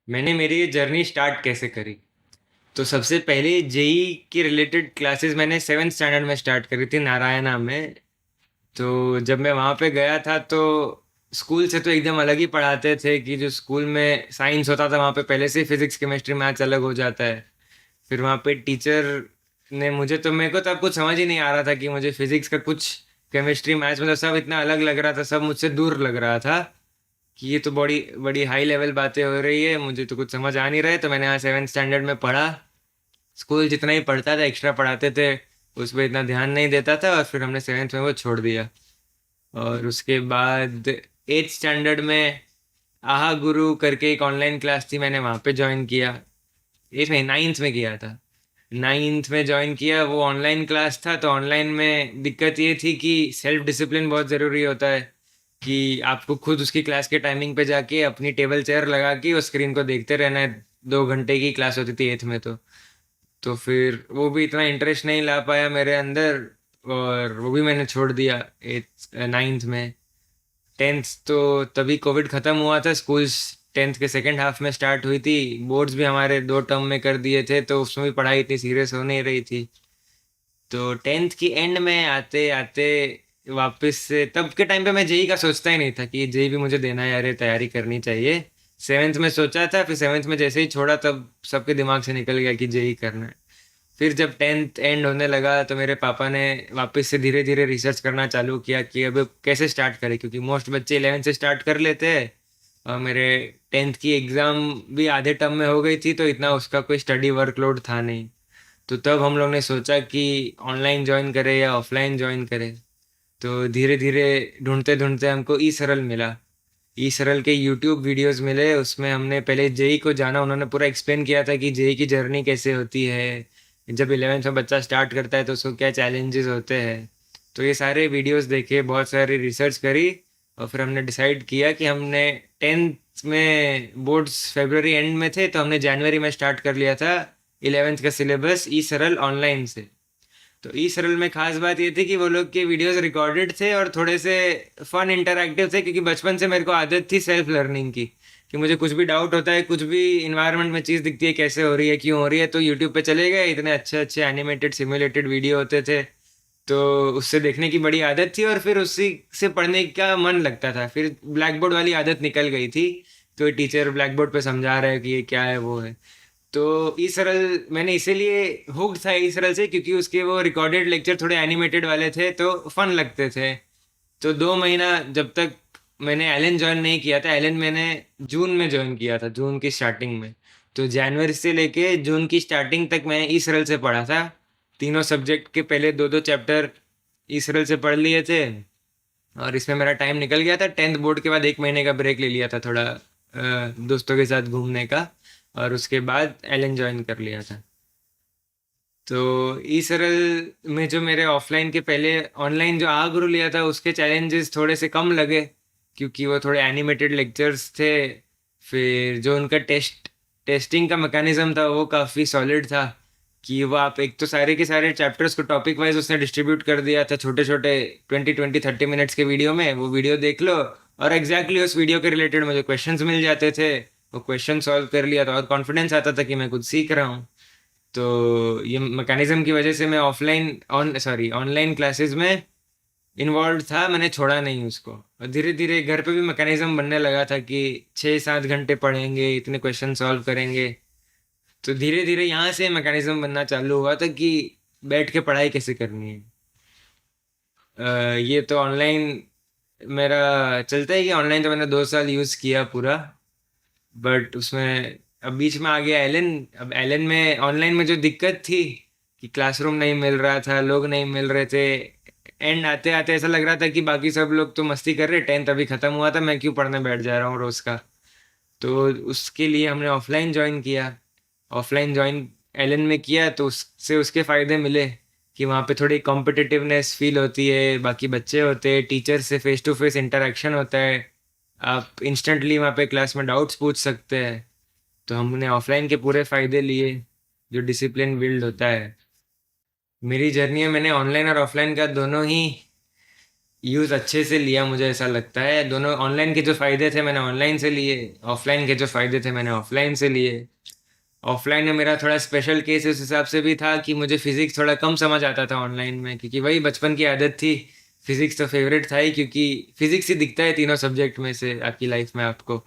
मैंने मेरी ये जर्नी स्टार्ट कैसे करी। तो सबसे पहले जेई की रिलेटेड क्लासेस मैंने सेवेंथ स्टैंडर्ड में स्टार्ट करी थी नारायणा में। तो जब मैं वहाँ पे गया था तो स्कूल से तो एकदम अलग ही पढ़ाते थे कि जो स्कूल में साइंस होता था वहाँ पे पहले से ही फिजिक्स केमिस्ट्री मैथ्स अलग हो जाता है। फिर वहाँ पे टीचर ने मुझे तो मेरे को तब कुछ समझ ही नहीं आ रहा था कि मुझे फिजिक्स का कुछ केमिस्ट्री मैथ्स मतलब सब इतना अलग लग रहा था, सब मुझसे दूर लग रहा था कि ये तो बड़ी बड़ी हाई लेवल बातें हो रही है, मुझे तो कुछ समझ आ नहीं रहा है। तो मैंने यहाँ सेवेंथ स्टैंडर्ड में पढ़ा। स्कूल जितना ही पढ़ता था एक्स्ट्रा पढ़ाते थे, उस पर इतना ध्यान नहीं देता था और फिर हमने सेवेंथ में वो छोड़ दिया। और उसके बाद एट्थ स्टैंडर्ड में आहा गुरु करके एक ऑनलाइन क्लास थी, मैंने वहाँ पे ज्वाइन किया। एट्थ में नाइन्थ में किया था। नाइन्थ में ज्वाइन किया, वो ऑनलाइन क्लास था। तो ऑनलाइन में दिक्कत ये थी कि सेल्फ डिसिप्लिन बहुत ज़रूरी होता है कि आपको खुद उसकी क्लास के टाइमिंग पे जाके अपनी टेबल चेयर लगा के उस स्क्रीन को देखते रहना है। 2 घंटे की क्लास होती थी एट्थ में। तो फिर वो भी इतना इंटरेस्ट नहीं ला पाया मेरे अंदर और वो भी मैंने छोड़ दिया एट्थ नाइन्थ में। टेंथ तो तभी कोविड ख़त्म हुआ था, स्कूल्स टेंथ के सेकेंड हाफ में स्टार्ट हुई थी। बोर्ड्स भी हमारे 2 टर्म में कर दिए थे तो उसमें भी पढ़ाई इतनी सीरियस हो नहीं रही थी। तो टेंथ की एंड में आते आते वापस से तब के टाइम पे मैं जेई का सोचता ही नहीं था कि जेई भी मुझे देना है, यार ये तैयारी करनी चाहिए। सेवेंथ में सोचा था, फिर सेवेंथ में जैसे ही छोड़ा तब सबके दिमाग से निकल गया कि जेई करना है। फिर जब टेंथ एंड होने लगा तो मेरे पापा ने वापस से धीरे धीरे रिसर्च करना चालू किया कि अब कैसे स्टार्ट करें, क्योंकि मोस्ट बच्चे 11 से स्टार्ट कर लेते हैं। और मेरे टेंथ की एग्ज़ाम भी आधे टर्म में हो गई थी तो इतना उसका कोई स्टडी वर्कलोड था नहीं। तो तब हम लोग ने सोचा कि ऑनलाइन ज्वाइन करें या ऑफलाइन ज्वाइन करें। तो धीरे धीरे ढूंढते ढूंढते हमको ई सरल मिला। ई सरल के यूट्यूब वीडियोस मिले, उसमें हमने पहले जेई को जाना, उन्होंने पूरा एक्सप्लेन किया था कि जेई की जर्नी कैसे होती है, जब 11th में बच्चा स्टार्ट करता है तो उसको क्या चैलेंजेस होते हैं। तो ये सारे वीडियोस देखे, बहुत सारी रिसर्च करी और फिर हमने डिसाइड किया कि हमने टेंथ में बोर्ड्स फरवरी एंड में थे तो हमने जनवरी में स्टार्ट कर लिया था 11th का सिलेबस ई सरल ऑनलाइन से। तो ई सरल में खास बात ये थी कि वो लोग के वीडियोस रिकॉर्डेड थे और थोड़े से फन इंटरैक्टिव थे, क्योंकि बचपन से मेरे को आदत थी सेल्फ लर्निंग की कि मुझे कुछ भी डाउट होता है, कुछ भी इन्वायरमेंट में चीज़ दिखती है कैसे हो रही है क्यों हो रही है, तो यूट्यूब पे चले गए, इतने अच्छे अच्छे एनिमेटेड सिमुलेटेड वीडियो होते थे। तो उससे देखने की बड़ी आदत थी और फिर उसी से पढ़ने का मन लगता था। फिर ब्लैक बोर्ड वाली आदत निकल गई थी, तो टीचर ब्लैक बोर्ड पे समझा रहा है कि ये क्या है वो है। तो ई सरल मैंने इसीलिए हुक्ड था ई सरल से, क्योंकि उसके वो रिकॉर्डेड लेक्चर थोड़े एनिमेटेड वाले थे तो फन लगते थे। तो 2 महीना जब तक मैंने एलन ज्वाइन नहीं किया था, एलन मैंने जून में ज्वाइन किया था, जून की स्टार्टिंग में। तो जनवरी से लेके जून की स्टार्टिंग तक मैंने ई सरल से पढ़ा था। तीनों सब्जेक्ट के पहले दो दो चैप्टर ई सरल से पढ़ लिए थे। और इसमें मेरा टाइम निकल गया था। टेंथ बोर्ड के बाद 1 महीने का ब्रेक ले लिया था थोड़ा, दोस्तों के साथ घूमने का। और उसके बाद एलन ज्वाइन कर लिया था। तो ई सरल में जो मेरे ऑफलाइन के पहले ऑनलाइन जो आ गुरु लिया था उसके चैलेंजेस थोड़े से कम लगे, क्योंकि वो थोड़े एनिमेटेड लेक्चर्स थे। फिर जो उनका टेस्टिंग का मैकेनिज्म था वो काफ़ी सॉलिड था कि वो आप एक तो सारे के सारे चैप्टर्स को टॉपिक वाइज उसने डिस्ट्रीब्यूट कर दिया था छोटे छोटे 20-20-30 मिनट्स के वीडियो में। वो वीडियो देख लो और एग्जैक्टली उस वीडियो के रिलेटेड मुझे क्वेश्चंस मिल जाते थे। वो क्वेश्चन सॉल्व कर लिया था और कॉन्फिडेंस आता था कि मैं कुछ सीख रहा हूँ। तो ये मैकेनिज्म की वजह से मैं ऑनलाइन क्लासेस में इन्वॉल्व था, मैंने छोड़ा नहीं उसको। और धीरे धीरे घर पे भी मैकेनिज्म बनने लगा था कि 6-7 घंटे पढ़ेंगे, इतने क्वेश्चन सॉल्व करेंगे। तो धीरे धीरे यहाँ से मैकेनिज्म बनना चालू हुआ था कि बैठ के पढ़ाई कैसे करनी है। ये तो ऑनलाइन मेरा चलता है कि ऑनलाइन तो मैंने 2 साल यूज़ किया पूरा। बट उसमें अब बीच में आ गया एलन। अब एलन में ऑनलाइन में जो दिक्कत थी कि क्लासरूम नहीं मिल रहा था, लोग नहीं मिल रहे थे। एंड आते आते ऐसा लग रहा था कि बाकी सब लोग तो मस्ती कर रहे, टेंथ अभी ख़त्म हुआ था, मैं क्यों पढ़ने बैठ जा रहा हूँ रोज़ का। तो उसके लिए हमने ऑफलाइन ज्वाइन किया। ऑफलाइन ज्वाइन एलन में किया तो उससे उसके फ़ायदे मिले कि वहाँ पे थोड़ी कॉम्पिटिटिवनेस फील होती है, बाकी बच्चे होते हैं, टीचर से फेस टू फेस इंटरेक्शन होता है, आप इंस्टेंटली वहाँ पे क्लास में डाउट्स पूछ सकते हैं। तो हमने ऑफलाइन के पूरे फ़ायदे लिए, जो डिसिप्लिन बिल्ड होता है। मेरी जर्नी में मैंने ऑनलाइन और ऑफलाइन का दोनों ही यूज़ अच्छे से लिया, मुझे ऐसा लगता है। दोनों ऑनलाइन के जो फ़ायदे थे मैंने ऑनलाइन से लिए, ऑफलाइन के जो फ़ायदे थे मैंने ऑफलाइन से लिए। ऑफलाइन में मेरा थोड़ा स्पेशल केस इस हिसाब से भी था कि मुझे फिजिक्स थोड़ा कम समझ आता था ऑनलाइन में, क्योंकि वही बचपन की आदत थी। फिजिक्स तो फेवरेट था ही, क्योंकि फिजिक्स ही दिखता है तीनों सब्जेक्ट में से आपकी लाइफ में आपको।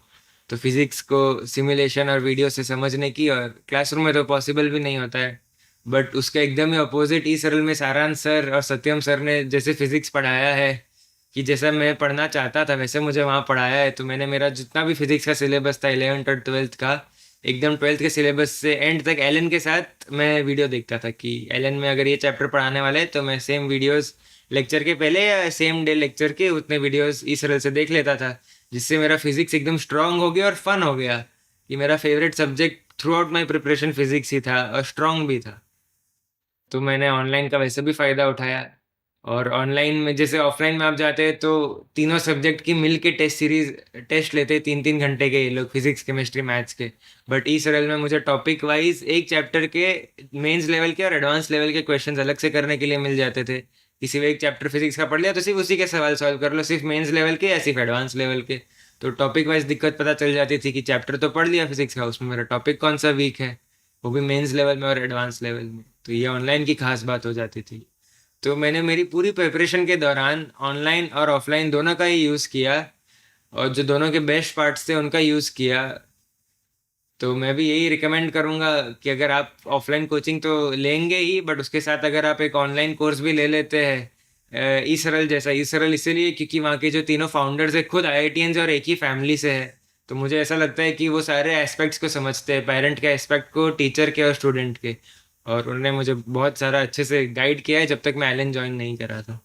तो फिजिक्स को सिमुलेशन और वीडियो से समझने की, और क्लासरूम में तो पॉसिबल भी नहीं होता है। बट उसका एकदम ही अपोजिट ई सरल में सारांश सर और सत्यम सर ने जैसे फिजिक्स पढ़ाया है, कि जैसा मैं पढ़ना चाहता था वैसे मुझे वहाँ पढ़ाया है। तो मैंने मेरा जितना भी फिजिक्स का सिलेबस था 11th और 12th का, एकदम 12th के सिलेबस से एंड तक एलन के साथ मैं वीडियो देखता था, कि एलन में अगर ये चैप्टर पढ़ाने वाले हैं तो मैं सेम वीडियोस लेक्चर के पहले या सेम डे लेक्चर के उतने वीडियोस इस तरह से देख लेता था। जिससे मेरा फिजिक्स एकदम स्ट्रांग हो गया और फन हो गया, कि मेरा favourite subject throughout my preparation physics ही था और स्ट्रांग भी था। तो मैंने ऑनलाइन का वैसे भी फ़ायदा उठाया। और ऑनलाइन में जैसे ऑफलाइन में आप जाते हैं तो तीनों सब्जेक्ट की मिल के टेस्ट सीरीज टेस्ट लेते हैं 3-3 घंटे के, ये लोग फिजिक्स केमिस्ट्री मैथ्स के। बट ई सरल में मुझे टॉपिक वाइज एक चैप्टर के मेंस लेवल के और एडवांस लेवल के क्वेश्चंस अलग से करने के लिए मिल जाते थे। किसी भी एक चैप्टर फिजिक्स का पढ़ लिया तो सिर्फ उसी के सवाल सॉल्व कर लो, सिर्फ मेंस लेवल के या सिर्फ एडवांस लेवल के। तो टॉपिक वाइज दिक्कत पता चल जाती थी कि चैप्टर तो पढ़ लिया फिजिक्स का, उसमें मेरा टॉपिक कौन सा वीक है, वो भी मेंस लेवल में और एडवांस लेवल में। तो ये ऑनलाइन की खास बात हो जाती थी। तो मैंने मेरी पूरी प्रिपरेशन के दौरान ऑनलाइन और ऑफलाइन दोनों का ही यूज़ किया, और जो दोनों के बेस्ट पार्ट्स थे उनका यूज़ किया। तो मैं भी यही रिकमेंड करूँगा कि अगर आप ऑफलाइन कोचिंग तो लेंगे ही, बट उसके साथ अगर आप एक ऑनलाइन कोर्स भी ले लेते हैं ई सरल जैसा। ई सरल इसलिए क्योंकि वहाँ के जो तीनों फाउंडर्स है खुद आईआईटीएंस और एक ही फैमिली से है। तो मुझे ऐसा लगता है कि वो सारे एस्पेक्ट्स को समझते हैं, पेरेंट के एस्पेक्ट को, टीचर के और स्टूडेंट के। और उन्होंने मुझे बहुत सारा अच्छे से गाइड किया है जब तक मैं एलन ज्वाइन नहीं करा था।